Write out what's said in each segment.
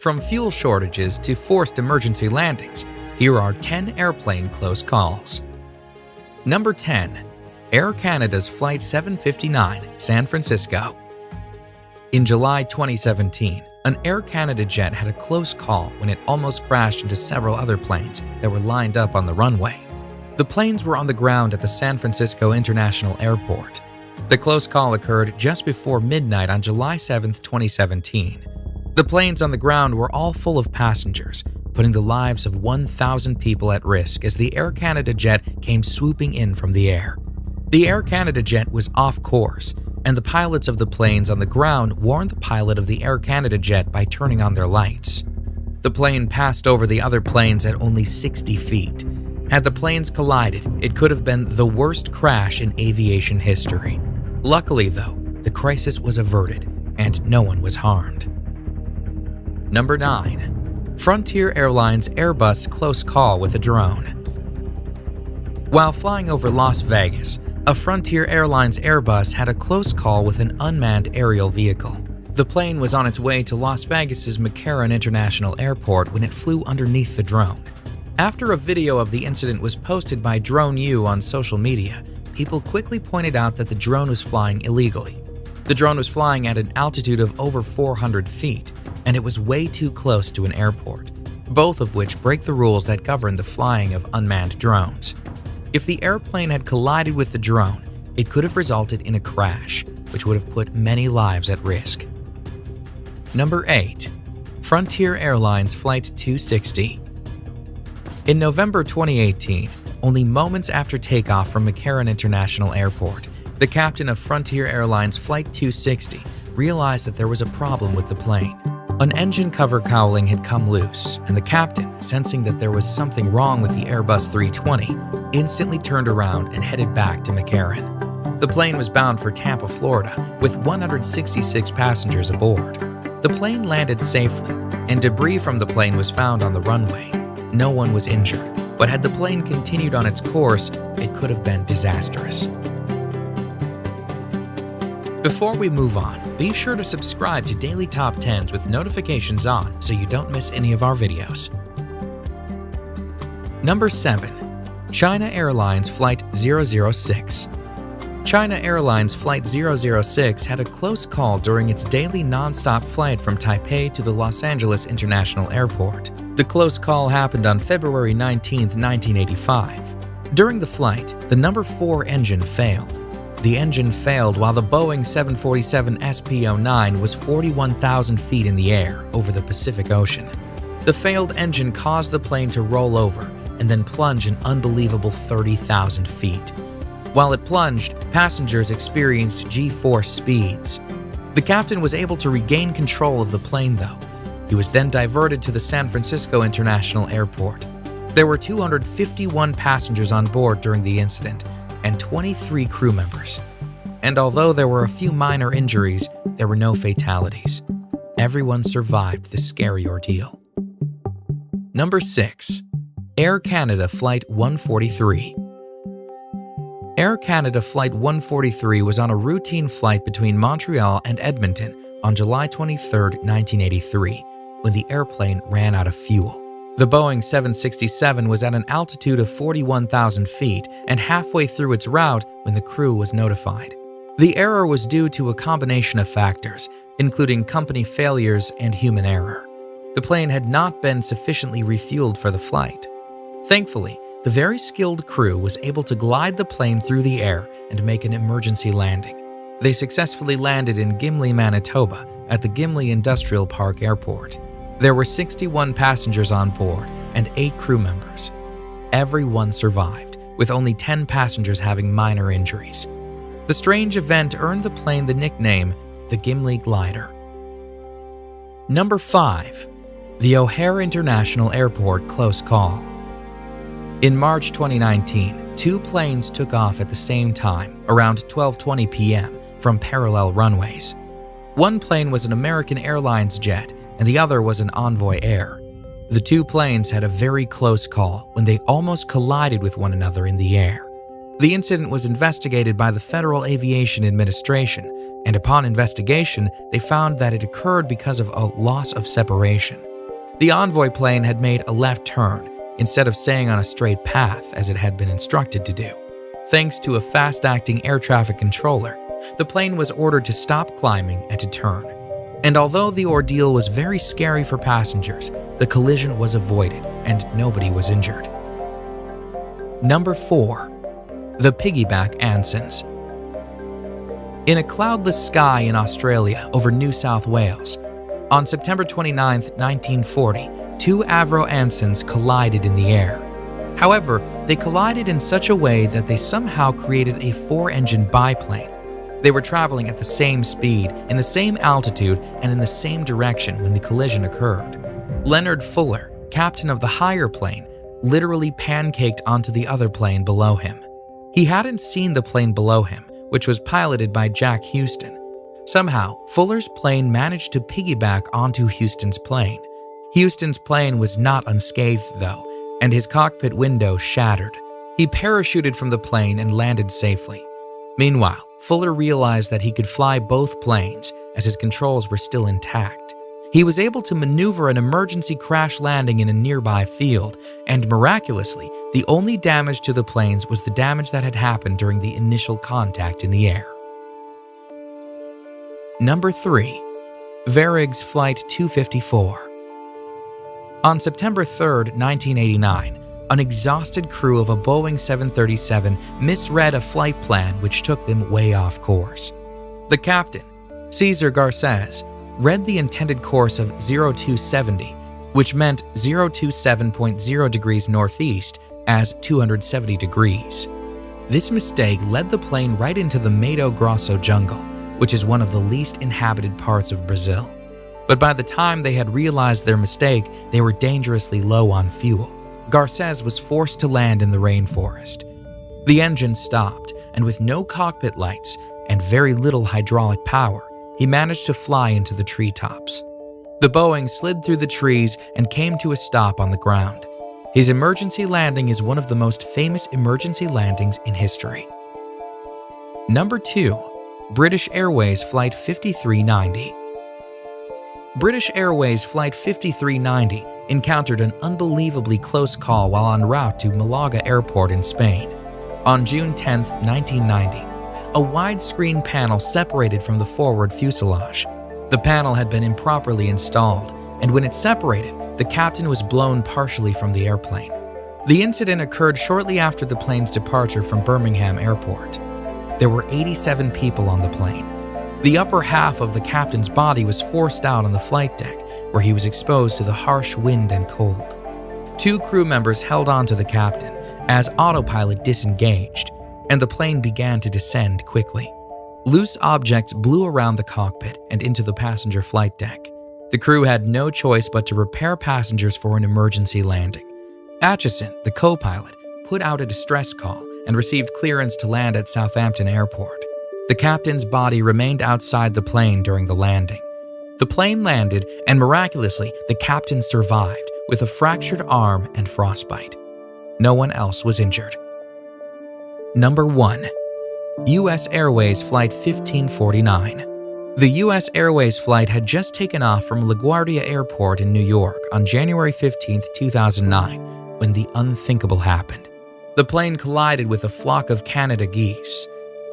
From fuel shortages to forced emergency landings, here are 10 airplane close calls. Number 10. Air Canada's Flight 759, San Francisco. In July 2017, an Air Canada jet had a close call when it almost crashed into several other planes that were lined up on the runway. The planes were on the ground at the San Francisco International Airport. The close call occurred just before midnight on July 7, 2017. The planes on the ground were all full of passengers, putting the lives of 1,000 people at risk as the Air Canada jet came swooping in from the air. The Air Canada jet was off course, and the pilots of the planes on the ground warned the pilot of the Air Canada jet by turning on their lights. The plane passed over the other planes at only 60 feet. Had the planes collided, it could have been the worst crash in aviation history. Luckily, though, the crisis was averted and no one was harmed. Number 9. Frontier Airlines Airbus close call with a drone. While flying over Las Vegas, a Frontier Airlines Airbus had a close call with an unmanned aerial vehicle. The plane was on its way to Las Vegas's McCarran International Airport when it flew underneath the drone. After a video of the incident was posted by Drone U on social media, people quickly pointed out that the drone was flying illegally. The drone was flying at an altitude of over 400 feet, and it was way too close to an airport, both of which break the rules that govern the flying of unmanned drones. If the airplane had collided with the drone, it could have resulted in a crash, which would have put many lives at risk. Number 8. Frontier Airlines Flight 260. In November 2018, only moments after takeoff from McCarran International Airport, the captain of Frontier Airlines Flight 260 realized that there was a problem with the plane. An engine cover cowling had come loose, and the captain, sensing that there was something wrong with the Airbus 320, instantly turned around and headed back to McCarran. The plane was bound for Tampa, Florida, with 166 passengers aboard. The plane landed safely, and debris from the plane was found on the runway. No one was injured, but had the plane continued on its course, it could have been disastrous. Before we move on, be sure to subscribe to Daily Top 10s with notifications on so you don't miss any of our videos. Number 7. China Airlines Flight 006. China Airlines Flight 006 had a close call during its daily non-stop flight from Taipei to the Los Angeles International Airport. The close call happened on February 19, 1985. During the flight, the number 4 engine failed. The engine failed while the Boeing 747 SP-09 was 41,000 feet in the air over the Pacific Ocean. The failed engine caused the plane to roll over and then plunge an unbelievable 30,000 feet. While it plunged, passengers experienced G-force speeds. The captain was able to regain control of the plane, though. He was then diverted to the San Francisco International Airport. There were 251 passengers on board during the incident, and 23 crew members. And although there were a few minor injuries, there were no fatalities. Everyone survived the scary ordeal. Number 6. Air Canada Flight 143. Air Canada Flight 143 was on a routine flight between Montreal and Edmonton on July 23, 1983, when the airplane ran out of fuel. The Boeing 767 was at an altitude of 41,000 feet and halfway through its route when the crew was notified. The error was due to a combination of factors, including company failures and human error. The plane had not been sufficiently refueled for the flight. Thankfully, the very skilled crew was able to glide the plane through the air and make an emergency landing. They successfully landed in Gimli, Manitoba, at the Gimli Industrial Park Airport. There were 61 passengers on board and 8 crew members. Everyone survived, with only 10 passengers having minor injuries. The strange event earned the plane the nickname the Gimli Glider. Number 5. The O'Hare International Airport close call. In March 2019, 2 planes took off at the same time, around 12:20 p.m., from parallel runways. One plane was an American Airlines jet, and the other was an Envoy Air. The 2 planes had a very close call when they almost collided with one another in the air. The incident was investigated by the Federal Aviation Administration, and upon investigation, they found that it occurred because of a loss of separation. The envoy plane had made a left turn instead of staying on a straight path as it had been instructed to do. Thanks to a fast-acting air traffic controller, the plane was ordered to stop climbing and to turn. And although the ordeal was very scary for passengers, the collision was avoided and nobody was injured. Number 4. The Piggyback Ansons. In a cloudless sky in Australia over New South Wales, on September 29, 1940, two Avro Ansons collided in the air. However, they collided in such a way that they somehow created a 4-engine biplane. They were traveling at the same speed, in the same altitude, and in the same direction when the collision occurred. Leonard Fuller, captain of the higher plane, literally pancaked onto the other plane below him. He hadn't seen the plane below him, which was piloted by Jack Houston. Somehow, Fuller's plane managed to piggyback onto Houston's plane. Houston's plane was not unscathed, though, and his cockpit window shattered. He parachuted from the plane and landed safely. Meanwhile, Fuller realized that he could fly both planes as his controls were still intact. He was able to maneuver an emergency crash landing in a nearby field, and miraculously, the only damage to the planes was the damage that had happened during the initial contact in the air. Number 3. Vareg's Flight 254. On September 3, 1989, an exhausted crew of a Boeing 737 misread a flight plan which took them way off course. The captain, Cesar Garces, read the intended course of 0270, which meant 027.0 degrees northeast, as 270 degrees. This mistake led the plane right into the Mato Grosso jungle, which is one of the least inhabited parts of Brazil. But by the time they had realized their mistake, they were dangerously low on fuel. Garces was forced to land in the rainforest. The engine stopped, and with no cockpit lights and very little hydraulic power, he managed to fly into the treetops. The Boeing slid through the trees and came to a stop on the ground. His emergency landing is one of the most famous emergency landings in history. Number 2. British Airways Flight 5390. British Airways Flight 5390 encountered an unbelievably close call while en route to Malaga Airport in Spain. On June 10, 1990, a widescreen panel separated from the forward fuselage. The panel had been improperly installed, and when it separated, the captain was blown partially from the airplane. The incident occurred shortly after the plane's departure from Birmingham Airport. There were 87 people on the plane. The upper half of the captain's body was forced out on the flight deck, where he was exposed to the harsh wind and cold. 2 crew members held on to the captain as autopilot disengaged, and the plane began to descend quickly. Loose objects blew around the cockpit and into the passenger flight deck. The crew had no choice but to prepare passengers for an emergency landing. Atchison, the co-pilot, put out a distress call and received clearance to land at Southampton Airport. The captain's body remained outside the plane during the landing. The plane landed, and miraculously, the captain survived with a fractured arm and frostbite. No one else was injured. Number 1. U.S. Airways Flight 1549. The U.S. Airways flight had just taken off from LaGuardia Airport in New York on January 15, 2009, when the unthinkable happened. The plane collided with a flock of Canada geese.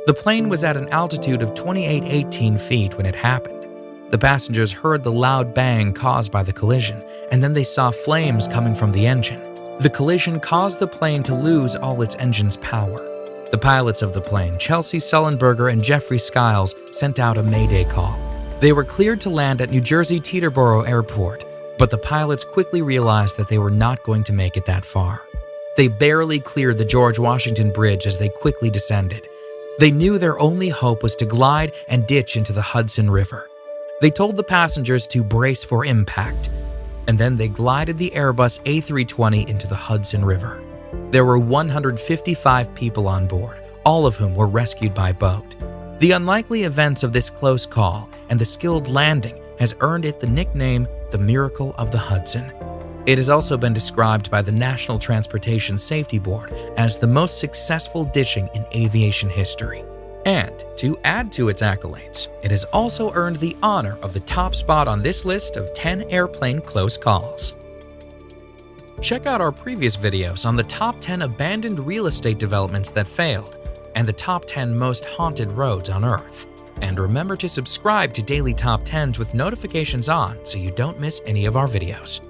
The plane was at an altitude of 2818 feet when it happened. The passengers heard the loud bang caused by the collision, and then they saw flames coming from the engine. The collision caused the plane to lose all its engine's power. The pilots of the plane, Chelsea Sullenberger and Jeffrey Skiles, sent out a mayday call. They were cleared to land at New Jersey Teterboro Airport, but the pilots quickly realized that they were not going to make it that far. They barely cleared the George Washington Bridge as they quickly descended. They knew their only hope was to glide and ditch into the Hudson River. They told the passengers to brace for impact, and then they glided the Airbus A320 into the Hudson River. There were 155 people on board, all of whom were rescued by boat. The unlikely events of this close call and the skilled landing has earned it the nickname the Miracle of the Hudson. It has also been described by the National Transportation Safety Board as the most successful ditching in aviation history. And to add to its accolades, it has also earned the honor of the top spot on this list of 10 airplane close calls. Check out our previous videos on the top 10 abandoned real estate developments that failed and the top 10 most haunted roads on Earth. And remember to subscribe to Daily Top 10s with notifications on so you don't miss any of our videos.